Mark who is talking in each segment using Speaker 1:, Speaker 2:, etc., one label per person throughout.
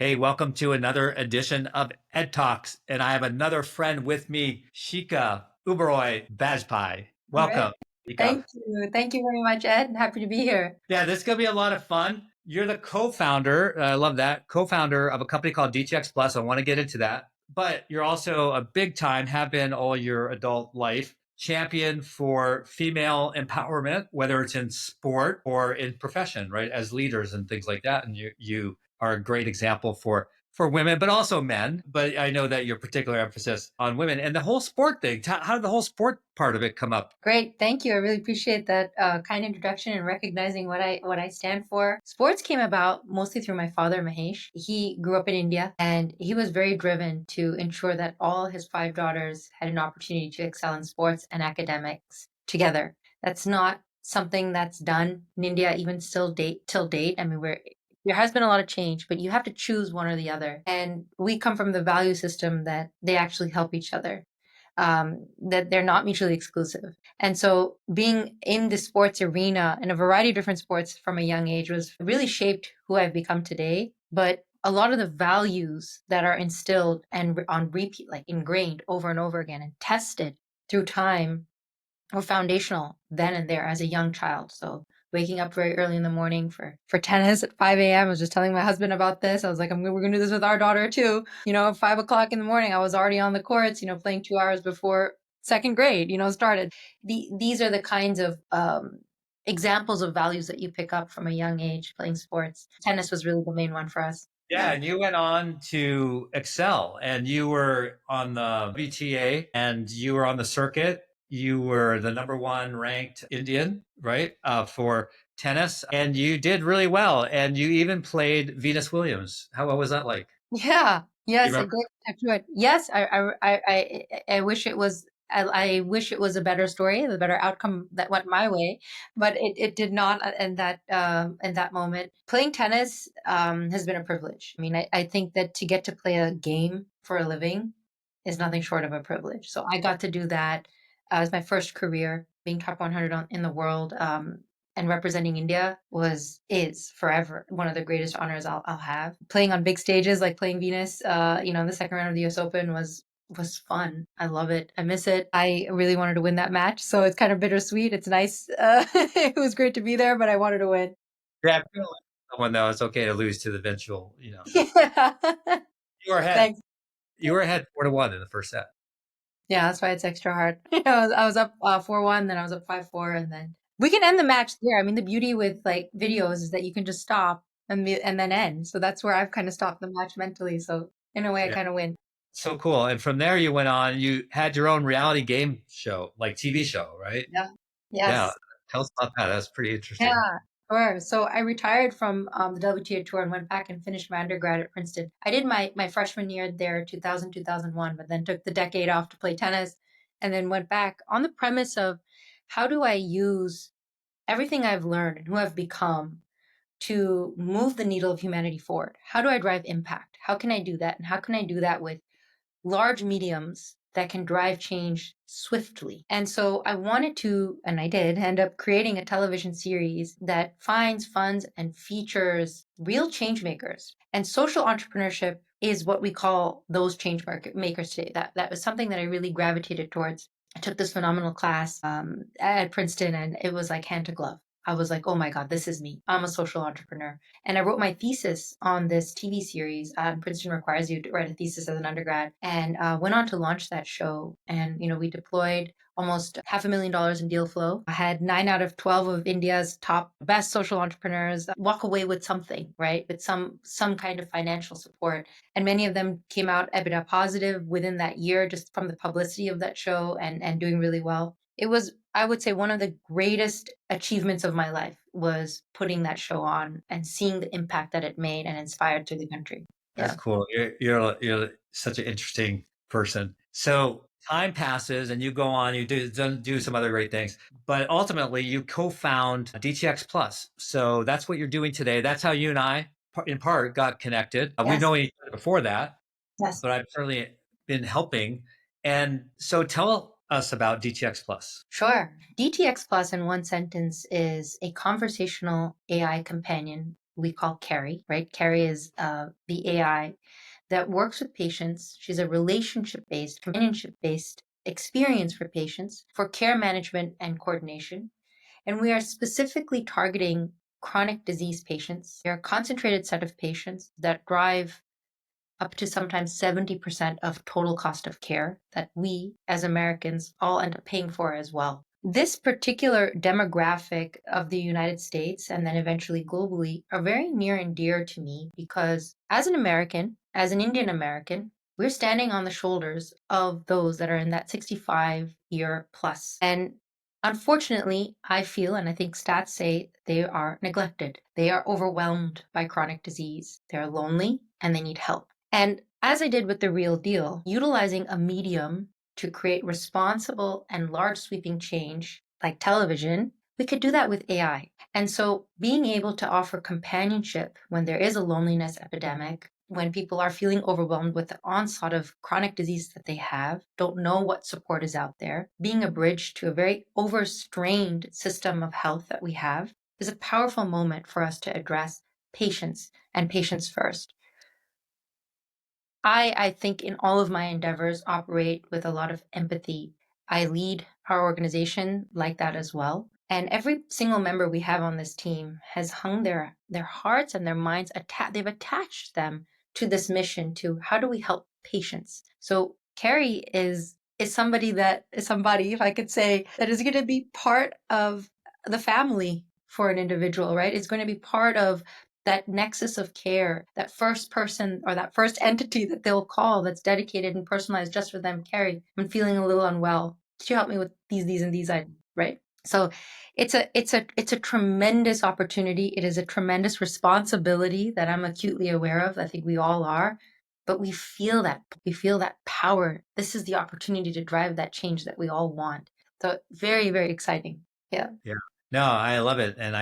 Speaker 1: Hey, welcome to another edition of EdTalks. And I have another friend with me, Shikha, Uberoi, Bajpai.
Speaker 2: All right.
Speaker 1: Welcome, Shikha.
Speaker 2: Thank you. Thank you very much, Ed. Happy to be here.
Speaker 1: Yeah, this is going to be a lot of fun. You're the co-founder, I love that, co-founder of a company called DTX Plus. I want to get into that. But you're also a big time, have been all your adult life, champion for female empowerment, whether it's in sport or in profession, right? As leaders and things like that. And you are a great example for women, but also men. But I know that your particular emphasis on women and the whole sport thing. How did the whole sport part of it come up?
Speaker 2: Great. Thank you. I really appreciate that kind introduction and recognizing what I stand for. Sports came about mostly through my father, Mahesh. He grew up in India and he was very driven to ensure that all his five daughters had an opportunity to excel in sports and academics together. That's not something that's done in India even still date till date. I mean, there has been a lot of change, but you have to choose one or the other. And we come from the value system that they actually help each other, that they're not mutually exclusive. And so being in the sports arena in a variety of different sports from a young age was really shaped who I've become today. But a lot of the values that are instilled and on repeat, like ingrained over and over again and tested through time were foundational then and there as a young child. So waking up very early in the morning for tennis at 5 a.m. I was just telling my husband about this. I was like, we're going to do this with our daughter too. At 5 o'clock in the morning, I was already on the courts, playing 2 hours before second grade, started. These are the kinds of examples of values that you pick up from a young age playing sports. Tennis was really the main one for us.
Speaker 1: Yeah,
Speaker 2: Yeah.
Speaker 1: and you went on to excel, and you were on the WTA, and you were on the circuit. You were the number one ranked Indian, right, for tennis, and you did really well. And you even played Venus Williams. How was that like?
Speaker 2: Yeah.
Speaker 1: You
Speaker 2: Yes, I
Speaker 1: remember?
Speaker 2: did. Actually, yes, I wish it was. I wish it was a better story, the better outcome that went my way, but it did not in that moment. Playing tennis has been a privilege. I mean, I think that to get to play a game for a living is nothing short of a privilege. So I got to do that as my first career, being top 100 in the world. And representing India is forever one of the greatest honors I'll have. Playing on big stages like playing Venus, in the second round of the U.S. Open was fun. I love it. I miss it. I really wanted to win that match, so it's kind of bittersweet. It's nice. It was great to be there, but I wanted to win.
Speaker 1: Yeah, I feel like someone though. It's okay to lose to the eventual.
Speaker 2: Yeah.
Speaker 1: You were ahead.
Speaker 2: Thanks.
Speaker 1: You were ahead 4-1 in the first set.
Speaker 2: Yeah, that's why it's extra hard. I was up 4-1, then I was up 5-4, and then we can end the match there. I mean, the beauty with like videos is that you can just stop and then end. So that's where I've kind of stopped the match mentally. So in a way, I
Speaker 1: Yeah,
Speaker 2: kind of win.
Speaker 1: so cool. And from there, you went on. You had your own reality game show, like TV show, right?
Speaker 2: Yeah.
Speaker 1: Yeah.
Speaker 2: Yes.
Speaker 1: Tell us about that. That's pretty interesting.
Speaker 2: Yeah. Sure. So I retired from the WTA tour and went back and finished my undergrad at Princeton. I did my freshman year there, 2000, 2001, but then took the decade off to play tennis and then went back on the premise of how do I use everything I've learned and who I've become to move the needle of humanity forward? How do I drive impact? How can I do that? And how can I do that with large mediums that can drive change swiftly? And so I wanted to, and I did, end up creating a television series that finds, funds, and features real change makers. And social entrepreneurship is what we call those makers today. That was something that I really gravitated towards. I took this phenomenal class at Princeton, and it was like hand to glove. I was like, oh my God, this is me. I'm a social entrepreneur. And I wrote my thesis on this TV series. Princeton requires you to write a thesis as an undergrad, and went on to launch that show. And, we deployed almost $500,000 in deal flow. I had 9 out of 12 of India's top best social entrepreneurs walk away with something, right? With some kind of financial support. And many of them came out EBITDA positive within that year, just from the publicity of that show and doing really well. It was, I would say, one of the greatest achievements of my life was putting that show on and seeing the impact that it made and inspired to the country.
Speaker 1: That's
Speaker 2: Yeah.
Speaker 1: cool. You're such an interesting person. So time passes and you go on, you do some other great things, but ultimately you co-found DTX Plus. So that's what you're doing today. That's how you and I, in part, got connected. We've
Speaker 2: Yes.
Speaker 1: known each other before that,
Speaker 2: Yes.
Speaker 1: but I've certainly been helping. And so tell us about DTX Plus.
Speaker 2: Sure. DTX Plus, in one sentence, is a conversational AI companion we call Carrie, right? Carrie is the AI that works with patients. She's a relationship based, companionship based experience for patients for care management and coordination. And we are specifically targeting chronic disease patients. They're a concentrated set of patients that drive up to sometimes 70% of total cost of care that we as Americans all end up paying for as well. This particular demographic of the United States and then eventually globally are very near and dear to me because as an American, as an Indian American, we're standing on the shoulders of those that are in that 65-year plus. And unfortunately, I feel, and I think stats say they are neglected. They are overwhelmed by chronic disease. They're lonely and they need help. And as I did with the real deal, utilizing a medium to create responsible and large sweeping change like television, we could do that with AI. And so being able to offer companionship when there is a loneliness epidemic, when people are feeling overwhelmed with the onslaught of chronic disease that they have, don't know what support is out there, being a bridge to a very overstrained system of health that we have is a powerful moment for us to address patients and patients first. I think in all of my endeavors operate with a lot of empathy. I lead our organization like that as well. And every single member we have on this team has hung their hearts and their minds, they've attached them to this mission to how do we help patients. So Carrie is somebody, if I could say, that is going to be part of the family for an individual, right? It's going to be part of that nexus of care, that first person or that first entity that they'll call that's dedicated and personalized just for them. Carrie, I'm feeling a little unwell. Could you help me with these, and these items, right? So it's a tremendous opportunity. It is a tremendous responsibility that I'm acutely aware of. I think we all are. But we feel that power. This is the opportunity to drive that change that we all want. So very, very exciting. Yeah.
Speaker 1: Yeah. No, I love it. And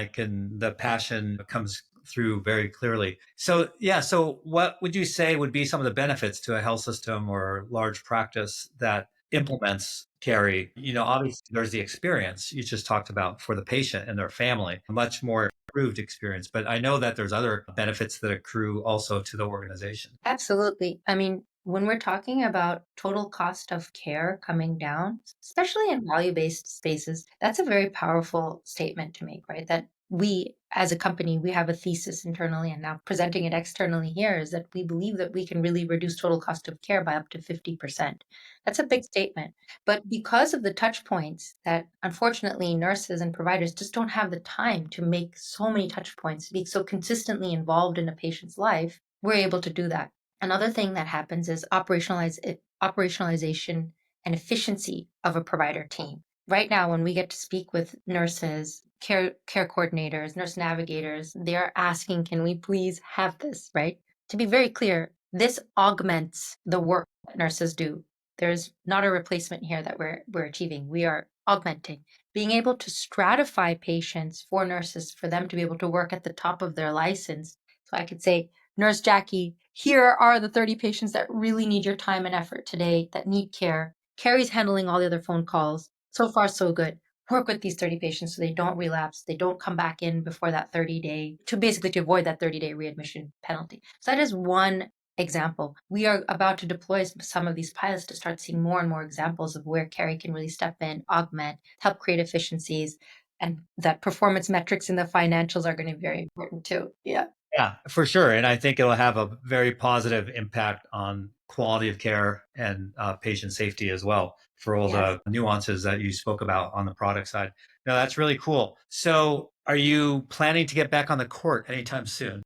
Speaker 1: the passion comes through very clearly. So, yeah. So, what would you say would be some of the benefits to a health system or large practice that implements Carrie? Obviously, there's the experience you just talked about for the patient and their family, a much more improved experience. But I know that there's other benefits that accrue also to the organization.
Speaker 2: Absolutely. I mean, when we're talking about total cost of care coming down, especially in value-based spaces, that's a very powerful statement to make, right? That we, as a company, we have a thesis internally and now presenting it externally here is that we believe that we can really reduce total cost of care by up to 50%. That's a big statement. But because of the touch points that unfortunately nurses and providers just don't have the time to make so many touch points, be so consistently involved in a patient's life, we're able to do that. Another thing that happens is operationalization and efficiency of a provider team. Right now, when we get to speak with nurses, care coordinators, nurse navigators, they're asking, can we please have this, right? To be very clear, this augments the work that nurses do. There's not a replacement here that we're achieving. We are augmenting. Being able to stratify patients for nurses, for them to be able to work at the top of their license. So I could say, Nurse Jackie, here are the 30 patients that really need your time and effort today, that need care. Carrie's handling all the other phone calls. So far, so good. Work with these 30 patients so they don't relapse, they don't come back in before that 30-day, to avoid that 30-day readmission penalty. So that is one example. We are about to deploy some of these pilots to start seeing more and more examples of where Carrie can really step in, augment, help create efficiencies, and that performance metrics in the financials are going to be very important too. Yeah.
Speaker 1: Yeah, for sure. And I think it'll have a very positive impact on quality of care and patient safety as well for all
Speaker 2: Yes.
Speaker 1: the nuances that you spoke about on the product side. No, that's really cool. So, are you planning to get back on the court anytime soon?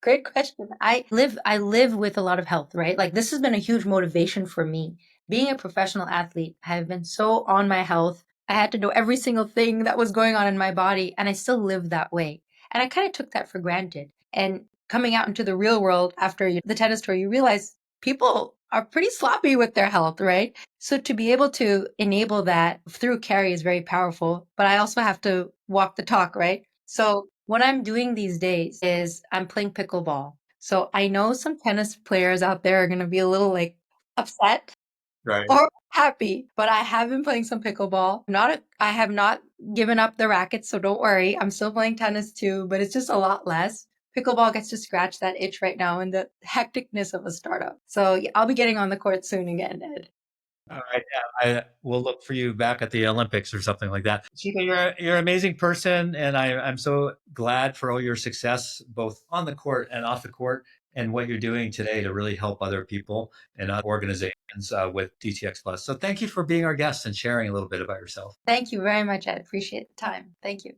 Speaker 2: Great question. I live with a lot of health, right? Like this has been a huge motivation for me. Being a professional athlete, I have been so on my health. I had to know every single thing that was going on in my body, and I still live that way. And I kind of took that for granted. And coming out into the real world after the tennis tour, you realize people are pretty sloppy with their health, right? So to be able to enable that through Carrie is very powerful, but I also have to walk the talk, right? So what I'm doing these days is I'm playing pickleball. So I know some tennis players out there are going to be a little like upset
Speaker 1: Right.
Speaker 2: or happy, but I have been playing some pickleball. I have not given up the rackets, so don't worry. I'm still playing tennis too, but it's just a lot less. pickleball gets to scratch that itch right now in the hecticness of a startup. So yeah, I'll be getting on the court soon again, Ed.
Speaker 1: All right, yeah, I will look for you back at the Olympics or something like that. Shika, you're an amazing person, and I'm so glad for all your success, both on the court and off the court, and what you're doing today to really help other people and other organizations with DTX Plus. So thank you for being our guest and sharing a little bit about yourself.
Speaker 2: Thank you very much, Ed. Appreciate the time. Thank you.